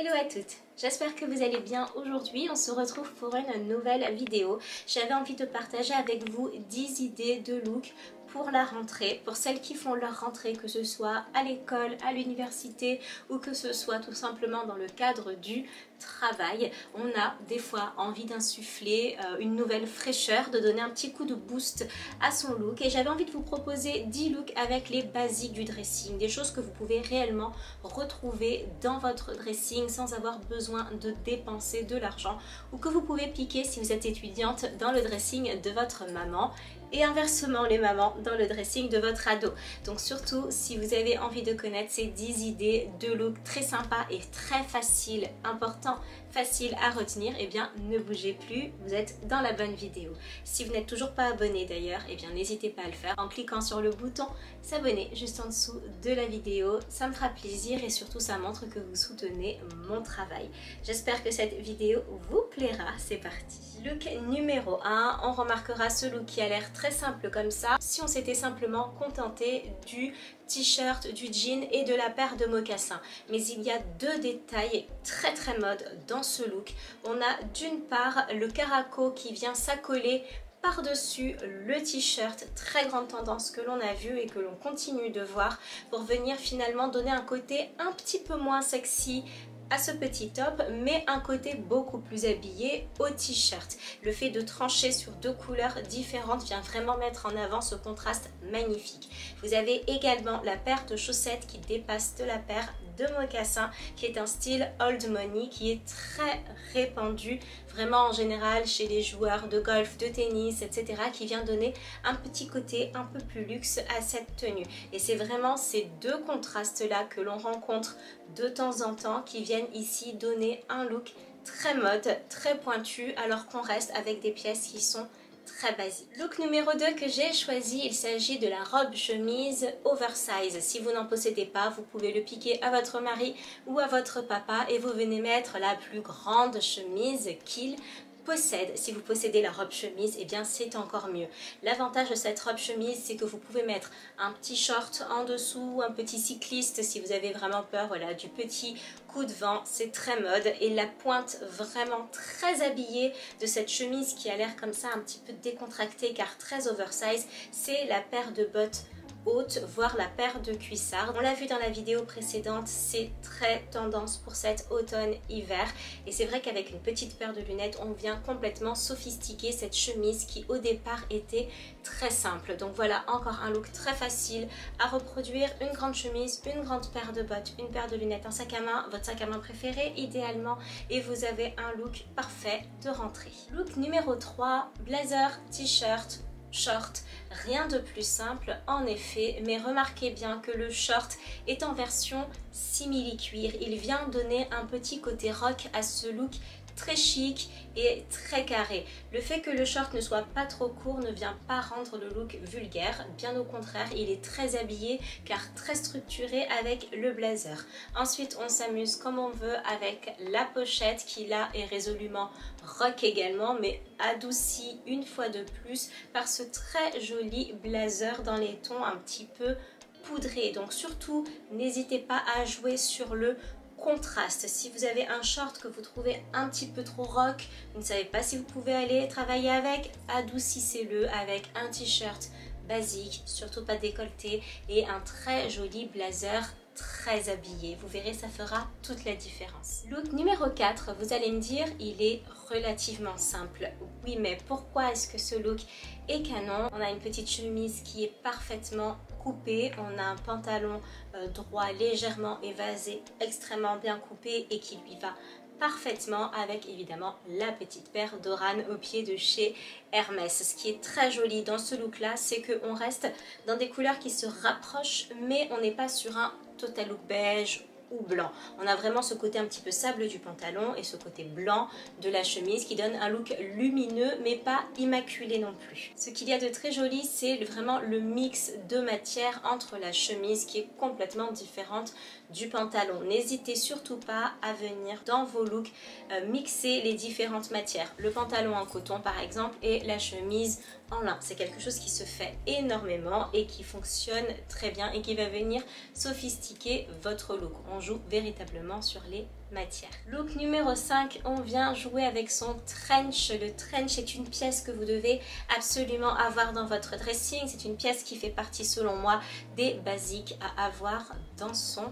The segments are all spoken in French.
Hello à toutes, j'espère que vous allez bien. Aujourd'hui on se retrouve pour une nouvelle vidéo. J'avais envie de partager avec vous 10 idées de look pour la rentrée, pour celles qui font leur rentrée, que ce soit à l'école, à l'université ou que ce soit tout simplement dans le cadre du travail. On a des fois envie d'insuffler une nouvelle fraîcheur, de donner un petit coup de boost à son look, et j'avais envie de vous proposer 10 looks avec les basiques du dressing, des choses que vous pouvez réellement retrouver dans votre dressing sans avoir besoin de dépenser de l'argent, ou que vous pouvez piquer si vous êtes étudiante dans le dressing de votre maman et inversement les mamans dans le dressing de votre ado. Donc surtout si vous avez envie de connaître ces 10 idées de look très sympas et très faciles, important, facile à retenir, et bien ne bougez plus, vous êtes dans la bonne vidéo. Si vous n'êtes toujours pas abonné d'ailleurs, et bien n'hésitez pas à le faire en cliquant sur le bouton s'abonner juste en dessous de la vidéo. Ça me fera plaisir et surtout ça montre que vous soutenez mon travail. J'espère que cette vidéo vous plaira. C'est parti. Look numéro 1, on remarquera ce look qui a l'air très simple comme ça si on s'était simplement contenté du t-shirt, du jean et de la paire de mocassins. Mais il y a deux détails très mode dans ce look. On a d'une part le caraco qui vient s'accoler par-dessus le t-shirt, très grande tendance que l'on a vu et que l'on continue de voir, pour venir finalement donner un côté un petit peu moins sexy à ce petit top, mais un côté beaucoup plus habillé au t-shirt. Le fait de trancher sur deux couleurs différentes vient vraiment mettre en avant ce contraste magnifique. Vous avez également la paire de chaussettes qui dépasse de la paire de mocassins, qui est un style old money qui est très répandu vraiment en général chez les joueurs de golf, de tennis, etc., qui vient donner un petit côté un peu plus luxe à cette tenue. Et c'est vraiment ces deux contrastes là que l'on rencontre de temps en temps qui viennent ici donner un look très mode, très pointu, alors qu'on reste avec des pièces qui sont très basique. Look numéro 2 que j'ai choisi, il s'agit de la robe chemise oversize. Si vous n'en possédez pas, vous pouvez le piquer à votre mari ou à votre papa et vous venez mettre la plus grande chemise qu'il possède. Si vous possédez la robe chemise, et bien c'est encore mieux. L'avantage de cette robe chemise, c'est que vous pouvez mettre un petit short en dessous, un petit cycliste si vous avez vraiment peur, voilà, du petit coup de vent. C'est très mode, et la pointe vraiment très habillée de cette chemise qui a l'air comme ça un petit peu décontractée car très oversize, c'est la paire de bottes haute, voire la paire de cuissards. On l'a vu dans la vidéo précédente, c'est très tendance pour cet automne-hiver, et c'est vrai qu'avec une petite paire de lunettes, on vient complètement sophistiquer cette chemise qui au départ était très simple. Donc voilà, encore un look très facile à reproduire, une grande chemise, une grande paire de bottes, une paire de lunettes, un sac à main, votre sac à main préféré idéalement, et vous avez un look parfait de rentrée. Look numéro 3, blazer, t-shirt, short, rien de plus simple en effet, mais remarquez bien que le short est en version simili-cuir. Il vient donner un petit côté rock à ce look très chic et très carré. Le fait que le short ne soit pas trop court ne vient pas rendre le look vulgaire, bien au contraire, il est très habillé car très structuré avec le blazer. Ensuite on s'amuse comme on veut avec la pochette qui là est résolument rock également, mais adoucie une fois de plus par ce très joli blazer dans les tons un petit peu poudrés. Donc surtout n'hésitez pas à jouer sur le contraste. Si vous avez un short que vous trouvez un petit peu trop rock, vous ne savez pas si vous pouvez aller travailler avec, adoucissez-le avec un t-shirt basique, surtout pas décolleté, et un très joli blazer très habillé. Vous verrez, ça fera toute la différence. Look numéro 4, vous allez me dire, il est relativement simple. Oui, mais pourquoi est-ce que ce look est canon? On a une petite chemise qui est parfaitement coupée, on a un pantalon droit légèrement évasé, extrêmement bien coupé et qui lui va parfaitement avec évidemment la petite paire d'Oran au pied de chez Hermès. Ce qui est très joli dans ce look là, c'est qu'on reste dans des couleurs qui se rapprochent, mais on n'est pas sur un total look beige ou blanc. On a vraiment ce côté un petit peu sable du pantalon et ce côté blanc de la chemise qui donne un look lumineux mais pas immaculé non plus. Ce qu'il y a de très joli, c'est vraiment le mix de matière entre la chemise qui est complètement différente du pantalon. N'hésitez surtout pas à venir dans vos looks mixer les différentes matières. Le pantalon en coton par exemple et la chemise en lin. C'est quelque chose qui se fait énormément et qui fonctionne très bien et qui va venir sophistiquer votre look. On joue véritablement sur les matières. Look numéro 5, on vient jouer avec son trench. Le trench est une pièce que vous devez absolument avoir dans votre dressing. C'est une pièce qui fait partie selon moi des basiques à avoir dans son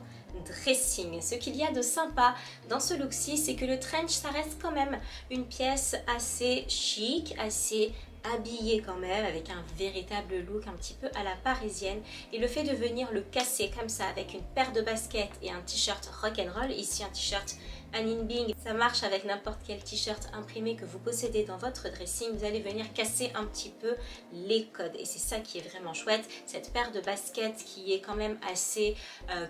dressing. Ce qu'il y a de sympa dans ce look-ci, c'est que le trench, ça reste quand même une pièce assez chic, assez habillé quand même, avec un véritable look un petit peu à la parisienne, et le fait de venir le casser comme ça avec une paire de baskets et un t-shirt rock'n'roll, ici un t-shirt Anine Bing, ça marche avec n'importe quel t-shirt imprimé que vous possédez dans votre dressing, vous allez venir casser un petit peu les codes et c'est ça qui est vraiment chouette. Cette paire de baskets qui est quand même assez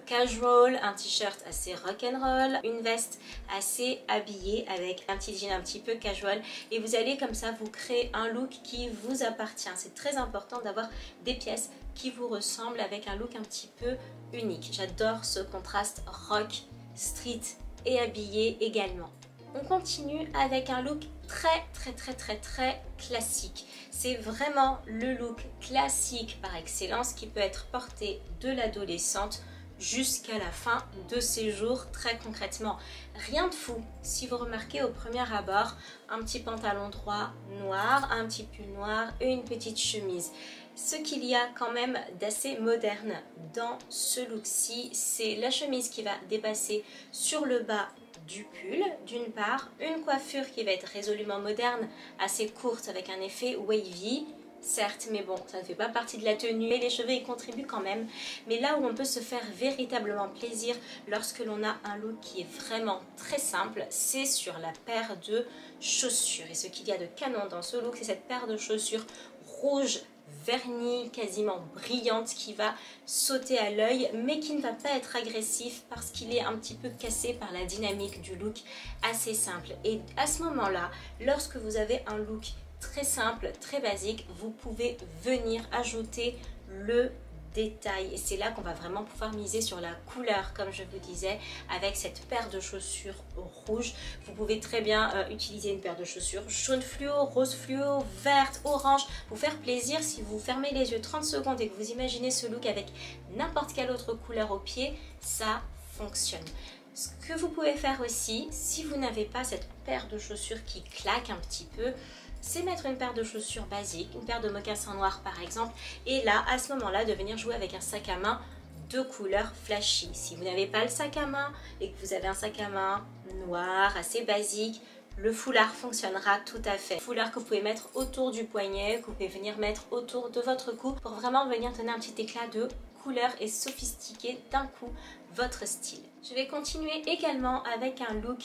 casual, un t-shirt assez rock'n'roll, une veste assez habillée avec un petit jean un petit peu casual, et vous allez comme ça vous créer un look qui vous appartient. C'est très important d'avoir des pièces qui vous ressemblent avec un look un petit peu unique. J'adore ce contraste rock, street et habillé également. On continue avec un look très classique. C'est vraiment le look classique par excellence qui peut être porté de l'adolescente jusqu'à la fin de ses jours, très concrètement. Rien de fou, si vous remarquez au premier abord, un petit pantalon droit noir, un petit pull noir et une petite chemise. Ce qu'il y a quand même d'assez moderne dans ce look-ci, c'est la chemise qui va dépasser sur le bas du pull, d'une part, une coiffure qui va être résolument moderne, assez courte avec un effet wavy, certes, mais bon, ça ne fait pas partie de la tenue et les cheveux y contribuent quand même. Mais là où on peut se faire véritablement plaisir lorsque l'on a un look qui est vraiment très simple, c'est sur la paire de chaussures. Et ce qu'il y a de canon dans ce look, c'est cette paire de chaussures rouge vernie, quasiment brillante, qui va sauter à l'œil mais qui ne va pas être agressif parce qu'il est un petit peu cassé par la dynamique du look assez simple. Et à ce moment là, lorsque vous avez un look très simple, très basique, vous pouvez venir ajouter le détail et c'est là qu'on va vraiment pouvoir miser sur la couleur, comme je vous disais, avec cette paire de chaussures rouge. Vous pouvez très bien utiliser une paire de chaussures jaune fluo, rose fluo, verte, orange, vous faire plaisir. Si vous fermez les yeux 30 secondes et que vous imaginez ce look avec n'importe quelle autre couleur au pied, ça fonctionne. Ce que vous pouvez faire aussi, si vous n'avez pas cette paire de chaussures qui claque un petit peu, c'est mettre une paire de chaussures basiques, une paire de mocassins noirs par exemple, et là, à ce moment-là, de venir jouer avec un sac à main de couleur flashy. Si vous n'avez pas le sac à main et que vous avez un sac à main noir, assez basique, le foulard fonctionnera tout à fait. Foulard que vous pouvez mettre autour du poignet, que vous pouvez venir mettre autour de votre cou pour vraiment venir donner un petit éclat de couleur et sophistiquer d'un coup votre style. Je vais continuer également avec un look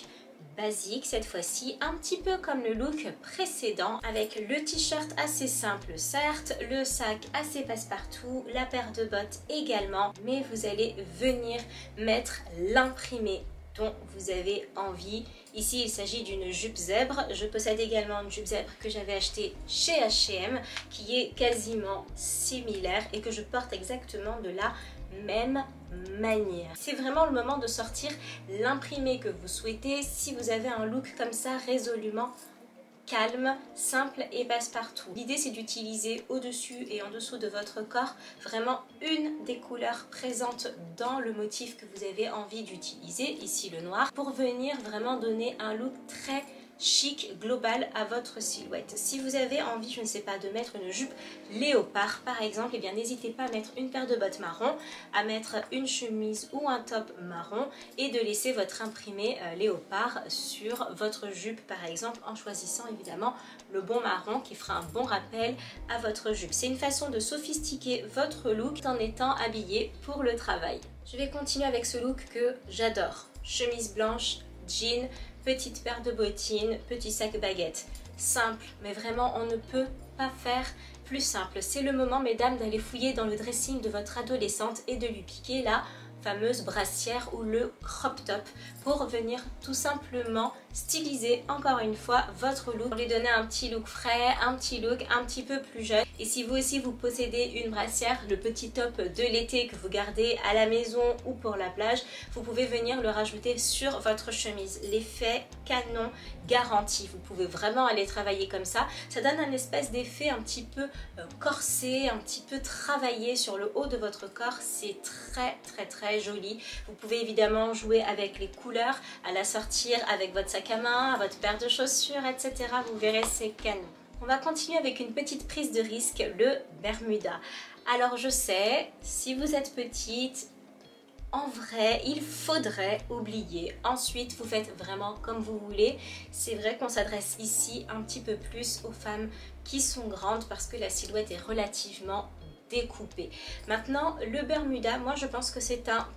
basique cette fois-ci, un petit peu comme le look précédent, avec le t-shirt assez simple certes, le sac assez passe-partout, la paire de bottes également, mais vous allez venir mettre l'imprimé dont vous avez envie. Ici il s'agit d'une jupe zèbre. Je possède également une jupe zèbre que j'avais achetée chez H&M qui est quasiment similaire et que je porte exactement de la même manière. C'est vraiment le moment de sortir l'imprimé que vous souhaitez si vous avez un look comme ça résolument calme, simple et passe-partout. L'idée c'est d'utiliser au-dessus et en dessous de votre corps vraiment une des couleurs présentes dans le motif que vous avez envie d'utiliser, ici le noir, pour venir vraiment donner un look très chic global à votre silhouette. Si vous avez envie, je ne sais pas, de mettre une jupe léopard par exemple, et bien n'hésitez pas à mettre une paire de bottes marron, à mettre une chemise ou un top marron et de laisser votre imprimé léopard sur votre jupe par exemple, en choisissant évidemment le bon marron qui fera un bon rappel à votre jupe. C'est une façon de sophistiquer votre look en étant habillé pour le travail. Je vais continuer avec ce look que j'adore. Chemise blanche, jean, petite paire de bottines, petit sac baguette. Simple, mais vraiment on ne peut pas faire plus simple. C'est le moment, mesdames, d'aller fouiller dans le dressing de votre adolescente et de lui piquer la fameuse brassière ou le crop top pour venir tout simplement styliser encore une fois votre look, pour lui donner un petit look frais, un petit look un petit peu plus jeune. Et si vous aussi vous possédez une brassière, le petit top de l'été que vous gardez à la maison ou pour la plage, vous pouvez venir le rajouter sur votre chemise. L'effet canon garanti. Vous pouvez vraiment aller travailler comme ça. Ça donne un espèce d'effet un petit peu corsé, un petit peu travaillé sur le haut de votre corps. C'est très joli. Vous pouvez évidemment jouer avec les couleurs, à la sortir avec votre sac à main, votre paire de chaussures, etc. Vous verrez, c'est canon. On va continuer avec une petite prise de risque, le Bermuda. Alors je sais, si vous êtes petite, en vrai, il faudrait oublier. Ensuite, vous faites vraiment comme vous voulez. C'est vrai qu'on s'adresse ici un petit peu plus aux femmes qui sont grandes parce que la silhouette est relativement découpée. Maintenant, le Bermuda, moi je pense que c'est un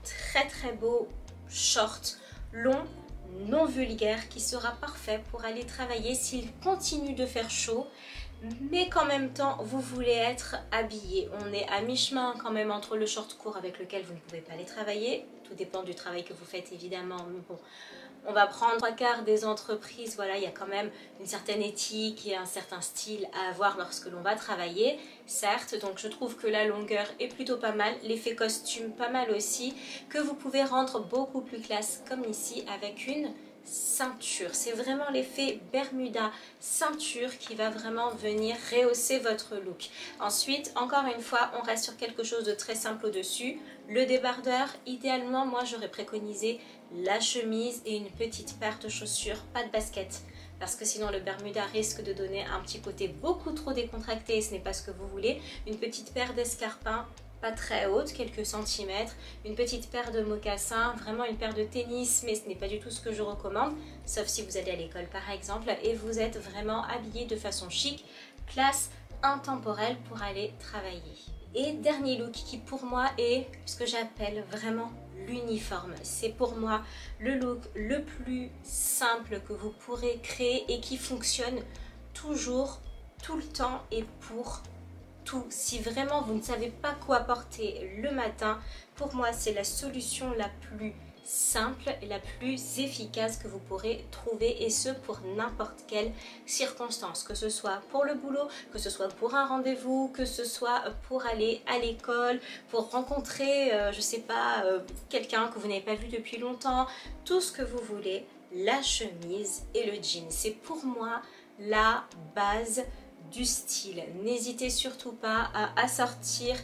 très beau short long, non vulgaire, qui sera parfait pour aller travailler s'il continue de faire chaud, mais qu'en même temps vous voulez être habillé. On est à mi-chemin quand même entre le short court avec lequel vous ne pouvez pas aller travailler, tout dépend du travail que vous faites évidemment, mais bon, on va prendre 3/4 des entreprises, voilà, il y a quand même une certaine éthique et un certain style à avoir lorsque l'on va travailler, certes, donc je trouve que la longueur est plutôt pas mal, l'effet costume pas mal aussi, que vous pouvez rendre beaucoup plus classe comme ici avec une ceinture. C'est vraiment l'effet Bermuda ceinture qui va vraiment venir rehausser votre look. Ensuite, encore une fois, on reste sur quelque chose de très simple au-dessus. Le débardeur, idéalement, moi j'aurais préconisé la chemise et une petite paire de chaussures, pas de basket. Parce que sinon le Bermuda risque de donner un petit côté beaucoup trop décontracté et ce n'est pas ce que vous voulez. Une petite paire d'escarpins, pas très haute, quelques centimètres, une petite paire de mocassins, vraiment une paire de tennis, mais ce n'est pas du tout ce que je recommande, sauf si vous allez à l'école par exemple, et vous êtes vraiment habillé de façon chic, classe, intemporelle pour aller travailler. Et dernier look qui pour moi est ce que j'appelle vraiment l'uniforme. C'est pour moi le look le plus simple que vous pourrez créer et qui fonctionne toujours, tout le temps et pour tout. Si vraiment vous ne savez pas quoi porter le matin, pour moi c'est la solution la plus simple et la plus efficace que vous pourrez trouver, et ce pour n'importe quelle circonstance, que ce soit pour le boulot, que ce soit pour un rendez-vous, que ce soit pour aller à l'école, pour rencontrer je sais pas quelqu'un que vous n'avez pas vu depuis longtemps, tout ce que vous voulez. La chemise et le jean, c'est pour moi la base du style. N'hésitez surtout pas à assortir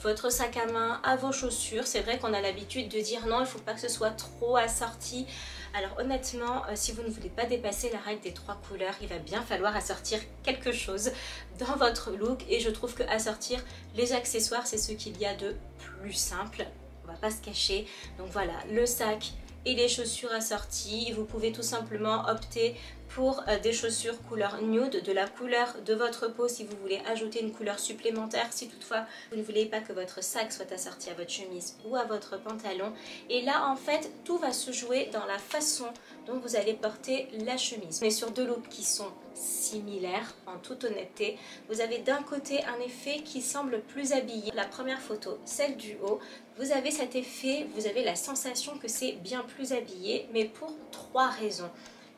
votre sac à main à vos chaussures. C'est vrai qu'on a l'habitude de dire non, il ne faut pas que ce soit trop assorti. Alors honnêtement, si vous ne voulez pas dépasser la règle des 3 couleurs, il va bien falloir assortir quelque chose dans votre look, et je trouve que assortir les accessoires, c'est ce qu'il y a de plus simple. On va pas se cacher. Donc voilà, le sac et les chaussures assorties. Vous pouvez tout simplement opter pour des chaussures couleur nude, de la couleur de votre peau si vous voulez ajouter une couleur supplémentaire, si toutefois vous ne voulez pas que votre sac soit assorti à votre chemise ou à votre pantalon. Et là en fait tout va se jouer dans la façon dont vous allez porter la chemise. On est sur deux looks qui sont similaires en toute honnêteté. Vous avez d'un côté un effet qui semble plus habillé. La première photo, celle du haut, vous avez cet effet, vous avez la sensation que c'est bien plus habillé, mais pour 3 raisons.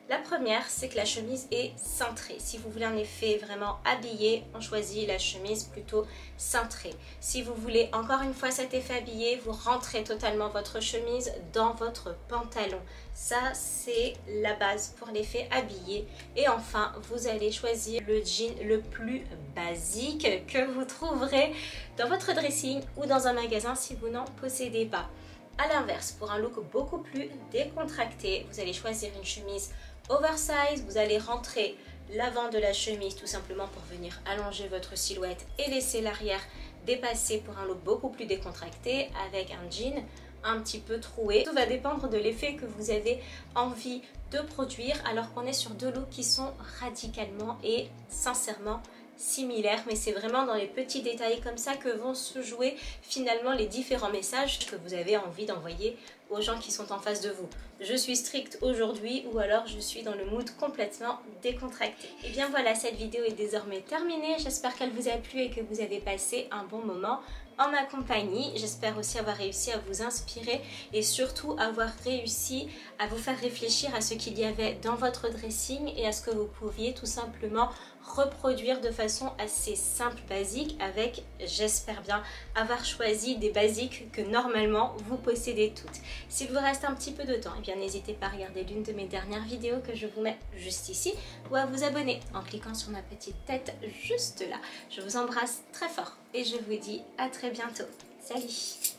La première, c'est que la chemise est cintrée. Si vous voulez un effet vraiment habillé, on choisit la chemise plutôt cintrée. Si vous voulez encore une fois cet effet habillé, vous rentrez totalement votre chemise dans votre pantalon. Ça, c'est la base pour l'effet habillé. Et enfin, vous allez choisir le jean le plus basique que vous trouverez dans votre dressing ou dans un magasin si vous n'en possédez pas. A l'inverse, pour un look beaucoup plus décontracté, vous allez choisir une chemise oversize, vous allez rentrer l'avant de la chemise tout simplement pour venir allonger votre silhouette et laisser l'arrière dépasser pour un look beaucoup plus décontracté avec un jean un petit peu troué. Tout va dépendre de l'effet que vous avez envie de produire, alors qu'on est sur deux looks qui sont radicalement et sincèrement similaires, mais c'est vraiment dans les petits détails comme ça que vont se jouer finalement les différents messages que vous avez envie d'envoyer aux gens qui sont en face de vous. Je suis stricte aujourd'hui ou alors je suis dans le mood complètement décontracté. Et bien voilà, cette vidéo est désormais terminée. J'espère qu'elle vous a plu et que vous avez passé un bon moment. en ma compagnie. J'espère aussi avoir réussi à vous inspirer et surtout avoir réussi à vous faire réfléchir à ce qu'il y avait dans votre dressing et à ce que vous pouviez tout simplement reproduire de façon assez simple, basique, avec, j'espère bien, avoir choisi des basiques que normalement vous possédez toutes. S'il vous reste un petit peu de temps, eh bien n'hésitez pas à regarder l'une de mes dernières vidéos que je vous mets juste ici ou à vous abonner en cliquant sur ma petite tête juste là. Je vous embrasse très fort et je vous dis à très bientôt. Salut!